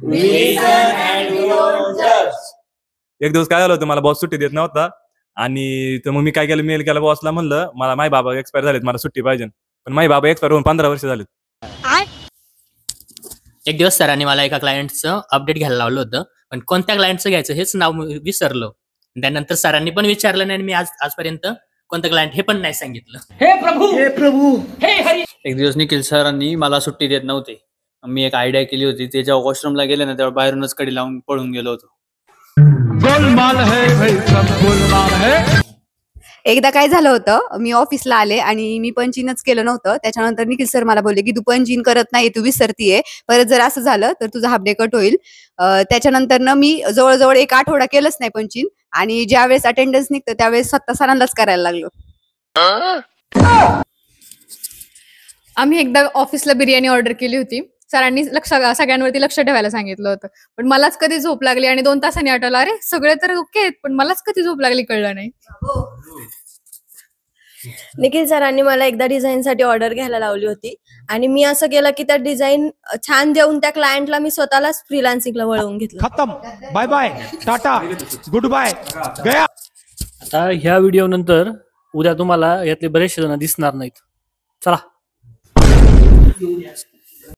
एक दिवस काय झालं होतं, मला बॉस सुट्टी देत नव्हता आणि तर मग मी काय केलं, मेल केला बॉसला, म्हणलं मला माय बाबा एक्सपायर झालेत, मला सुट्टी पाहिजे. पण माय बाबा एक्सपायर होऊन 15 वर्ष झालेत. एक दिवस सरांनी मला एका क्लायंटचं अपडेट घ्यायला लावलं होतं, पण कोणत्या क्लायंटचं घ्यायचं हेच नाव विसरलो. त्यानंतर सरांनी पण विचारलं नाही आणि मी आजपर्यंत कोणतं क्लायंट हे पण नाही सांगितलं. हे प्रभू हे हरी. एक दिवस निखिल सरांनी मला सुट्टी देत नव्हते. मी एक आयडिया केली होती, ते जेव्हा वॉशरूमला गेले ना तेव्हा बाहेरूनच कडी लावून पळून गेलो होतो. गोलमाल है भाई, सब गोलमाल है. एकदा काय झालं होतं, मी ऑफिसला आले आणि मी पंचीनच केलं नव्हतं. त्याच्यानंतर निखिल सर मला बोलले की तू पंचीन करत नाही, तू विसरतीये, परत जर असं झालं तर तुझा हाफ डे कट होईल. त्याच्यानंतर ना मी जवळजवळ 1 आठवडा केलंच नाही पंचीन आणि ज्यावेळेस अटेंडन्स निघतं त्यावेळेस स्वतः सरांनाच करायला लागलो. आम्ही एकदा ऑफिसला बिर्याणी ऑर्डर केली होती. सरांनी सगळ्यांवरती लक्ष ठेवायला सांगितलं होतं, पण मलाच कधी झोप लागली आणि 2 तासांनी आठवलं अरे सगळे तर ओके आहेत, पण मलाच कधी झोप लागली कळलं नाही. निखिल सरांनी मला एकदा डिझाईनसाठी ऑर्डर घ्यायला लावली होती आणि मी असं केलं की त्या डिझाईन छान देऊन त्या क्लायंटला मी स्वतःलाच फ्रीलान्सिंगला वळवून घेतलं. खतम, bye bye, tata, good bye, गया. आता ह्या व्हिडिओ नंतर उद्या तुम्हाला यातले बरेचसे जण दिसणार नाहीत. चला.